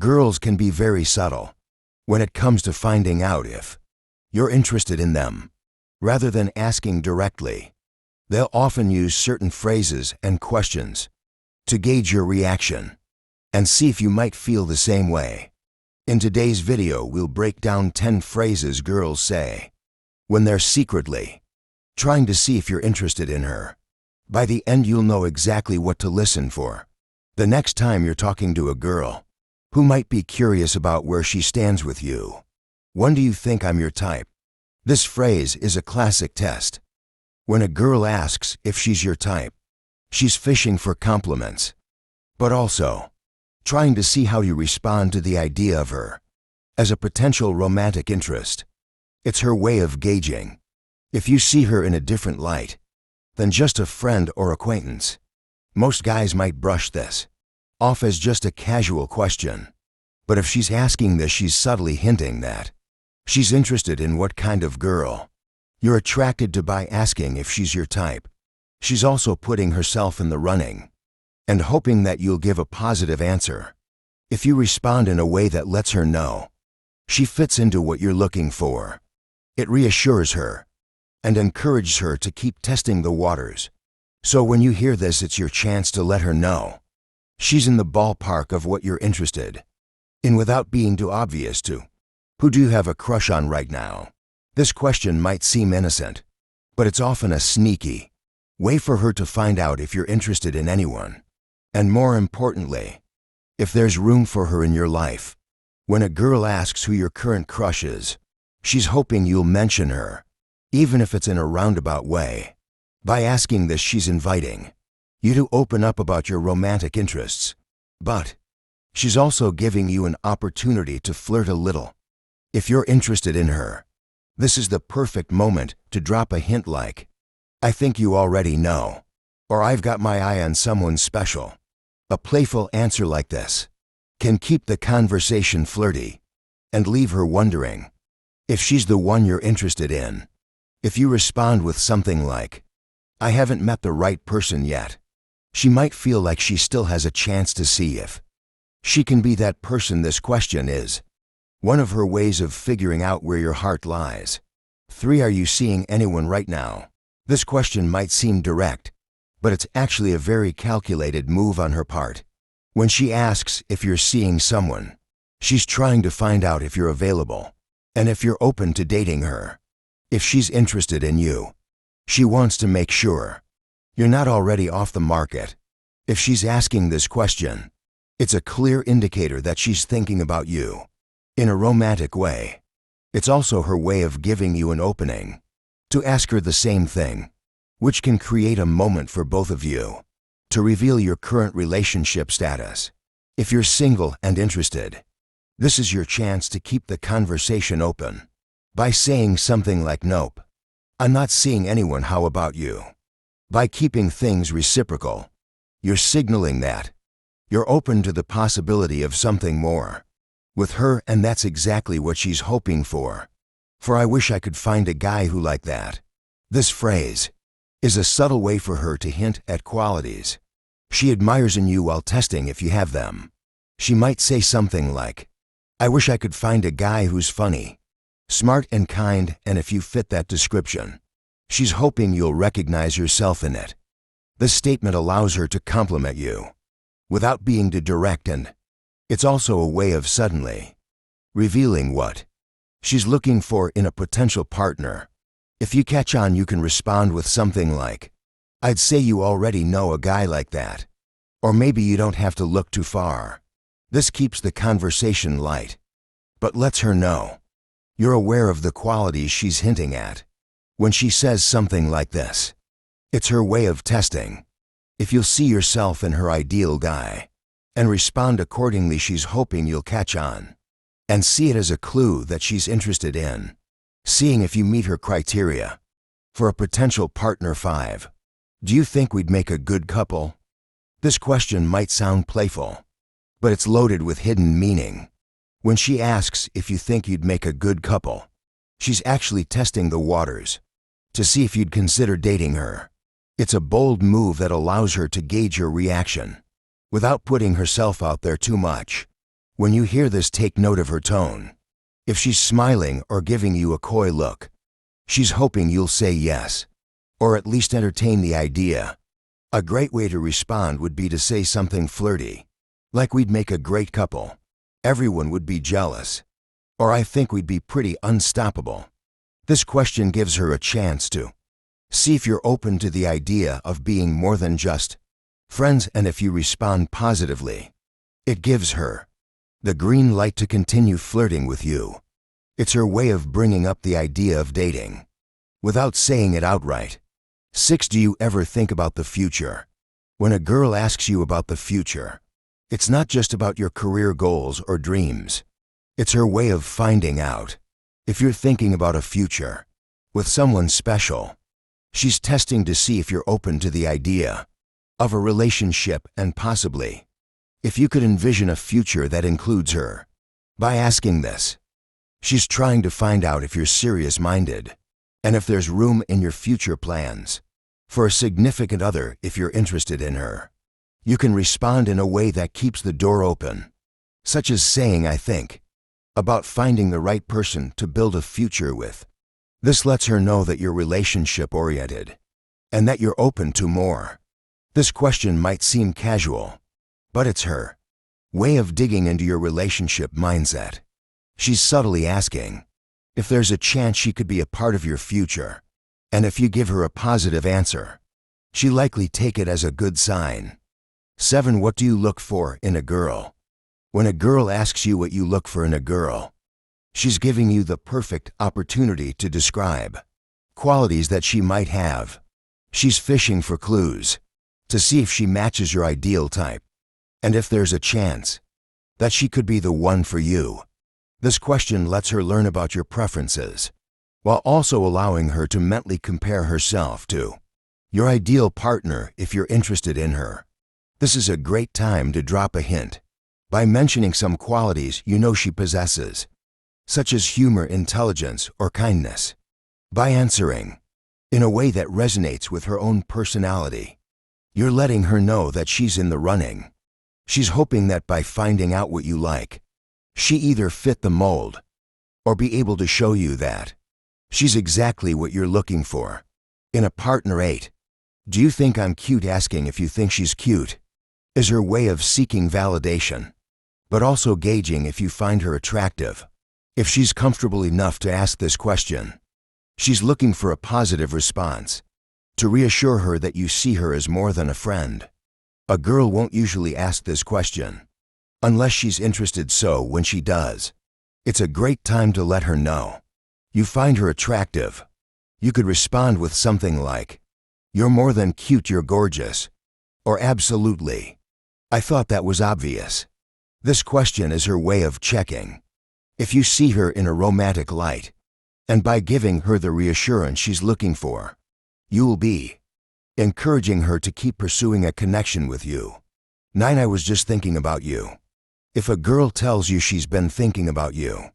Girls can be very subtle when it comes to finding out if you're interested in them. Rather than asking directly, they'll often use certain phrases and questions to gauge your reaction and see if you might feel the same way. In today's video, we'll break down 10 phrases girls say when they're secretly trying to see if you're interested in her. By the end, you'll know exactly what to listen for the next time you're talking to a girl who might be curious about where she stands with you. When do you think I'm your type? This phrase is a classic test. When a girl asks if she's your type, she's fishing for compliments, but also trying to see how you respond to the idea of her as a potential romantic interest. It's her way of gauging if you see her in a different light than just a friend or acquaintance. Most guys might brush this off as just a casual question, but if she's asking this, she's subtly hinting that she's interested in what kind of girl you're attracted to. By asking if she's your type, she's also putting herself in the running and hoping that you'll give a positive answer. If you respond in a way that lets her know she fits into what you're looking for, it reassures her and encourages her to keep testing the waters. So when you hear this, it's your chance to let her know she's in the ballpark of what you're interested in without being too obvious. To who do you have a crush on right now? This question might seem innocent, but it's often a sneaky way for her to find out if you're interested in anyone, and more importantly, if there's room for her in your life. When a girl asks who your current crush is, she's hoping you'll mention her, even if it's in a roundabout way. By asking this, she's inviting you to open up about your romantic interests, but she's also giving you an opportunity to flirt a little. If you're interested in her, this is the perfect moment to drop a hint like, "I think you already know," or "I've got my eye on someone special." A playful answer like this can keep the conversation flirty and leave her wondering if she's the one you're interested in. If you respond with something like, "I haven't met the right person yet," she might feel like she still has a chance to see if she can be that person. This question is one of her ways of figuring out where your heart lies. 3. Are you seeing anyone right now? This question might seem direct, but it's actually a very calculated move on her part. When she asks if you're seeing someone, she's trying to find out if you're available and if you're open to dating her. If she's interested in you, she wants to make sure you're not already off the market. If she's asking this question, it's a clear indicator that she's thinking about you in a romantic way. It's also her way of giving you an opening to ask her the same thing, which can create a moment for both of you to reveal your current relationship status. If you're single and interested, this is your chance to keep the conversation open by saying something like, "Nope, I'm not seeing anyone, how about you?" By keeping things reciprocal, you're signaling that you're open to the possibility of something more with her, and that's exactly what she's hoping for. "I wish I could find a guy who like that." This phrase is a subtle way for her to hint at qualities she admires in you while testing if you have them. She might say something like, "I wish I could find a guy who's funny, smart and kind," and if you fit that description, she's hoping you'll recognize yourself in it. This statement allows her to compliment you without being too direct, and it's also a way of suddenly revealing what she's looking for in a potential partner. If you catch on, you can respond with something like, "I'd say you already know a guy like that," or "Maybe you don't have to look too far." This keeps the conversation light, but lets her know you're aware of the qualities she's hinting at. When she says something like this, it's her way of testing if you'll see yourself in her ideal guy and respond accordingly. She's hoping you'll catch on and see it as a clue that she's interested in seeing if you meet her criteria for a potential partner. 5. Do you think we'd make a good couple? This question might sound playful, but it's loaded with hidden meaning. When she asks if you think you'd make a good couple, she's actually testing the waters to see if you'd consider dating her. It's a bold move that allows her to gauge your reaction without putting herself out there too much. When you hear this, take note of her tone. If she's smiling or giving you a coy look, she's hoping you'll say yes, or at least entertain the idea. A great way to respond would be to say something flirty, like "We'd make a great couple," "Everyone would be jealous," or "I think we'd be pretty unstoppable." This question gives her a chance to see if you're open to the idea of being more than just friends, and if you respond positively, it gives her the green light to continue flirting with you. It's her way of bringing up the idea of dating, without saying it outright. 6. Do you ever think about the future? When a girl asks you about the future, it's not just about your career goals or dreams. It's her way of finding out if you're thinking about a future with someone special. She's testing to see if you're open to the idea of a relationship, and possibly if you could envision a future that includes her. By asking this, she's trying to find out if you're serious-minded and if there's room in your future plans for a significant other. If you're interested in her, you can respond in a way that keeps the door open, such as saying "I think about finding the right person to build a future with." This lets her know that you're relationship-oriented and that you're open to more. This question might seem casual, but it's her way of digging into your relationship mindset. She's subtly asking if there's a chance she could be a part of your future, and if you give her a positive answer, she'll likely take it as a good sign. 7. What do you look for in a girl? When a girl asks you what you look for in a girl, she's giving you the perfect opportunity to describe qualities that she might have. She's fishing for clues to see if she matches your ideal type, and if there's a chance that she could be the one for you. This question lets her learn about your preferences, while also allowing her to mentally compare herself to your ideal partner if you're interested in her. This is a great time to drop a hint by mentioning some qualities you know she possesses, such as humor, intelligence, or kindness. By answering in a way that resonates with her own personality, you're letting her know that she's in the running. She's hoping that by finding out what you like, she either fit the mold or be able to show you that she's exactly what you're looking for in a partner. 8. Do you think I'm cute? Asking if you think she's cute is her way of seeking validation, but also gauging if you find her attractive. If she's comfortable enough to ask this question, she's looking for a positive response to reassure her that you see her as more than a friend. A girl won't usually ask this question unless she's interested, so when she does, it's a great time to let her know you find her attractive. You could respond with something like, "You're more than cute, you're gorgeous," or "Absolutely. I thought that was obvious." This question is her way of checking if you see her in a romantic light, and by giving her the reassurance she's looking for, you'll be encouraging her to keep pursuing a connection with you. 9. I was just thinking about you. If a girl tells you she's been thinking about you,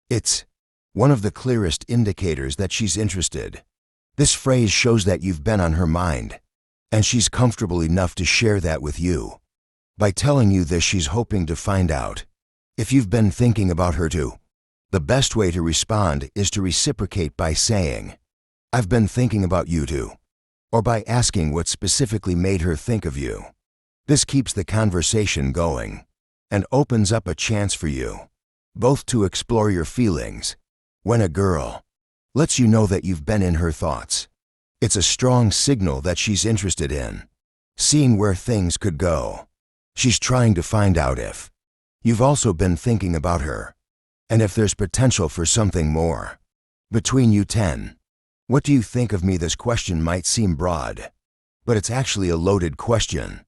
it's one of the clearest indicators that she's interested. This phrase shows that you've been on her mind, and she's comfortable enough to share that with you. By telling you this, she's hoping to find out if you've been thinking about her too. The best way to respond is to reciprocate by saying, "I've been thinking about you too," or by asking what specifically made her think of you. This keeps the conversation going and opens up a chance for you both to explore your feelings. When a girl lets you know that you've been in her thoughts, it's a strong signal that she's interested in seeing where things could go. She's trying to find out if you've also been thinking about her, and if there's potential for something more between you. 10. What do you think of me? This question might seem broad, but it's actually a loaded question.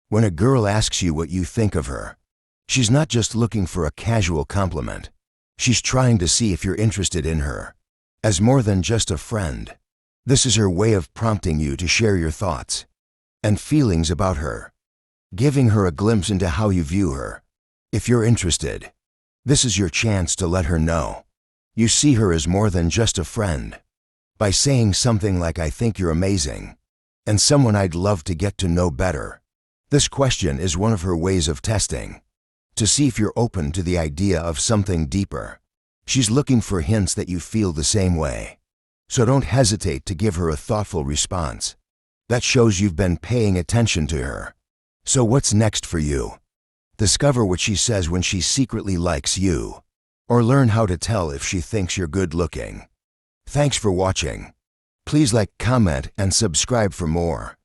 When a girl asks you what you think of her, she's not just looking for a casual compliment. She's trying to see if you're interested in her as more than just a friend. This is her way of prompting you to share your thoughts and feelings about her, giving her a glimpse into how you view her. If you're interested, this is your chance to let her know you see her as more than just a friend. By saying something like, "I think you're amazing, and someone I'd love to get to know better." This question is one of her ways of testing to see if you're open to the idea of something deeper. She's looking for hints that you feel the same way. So don't hesitate to give her a thoughtful response. That shows you've been paying attention to her. So what's next for you? Discover what she says when she secretly likes you, or learn how to tell if she thinks you're good looking. Thanks for watching. Please like, comment, and subscribe for more.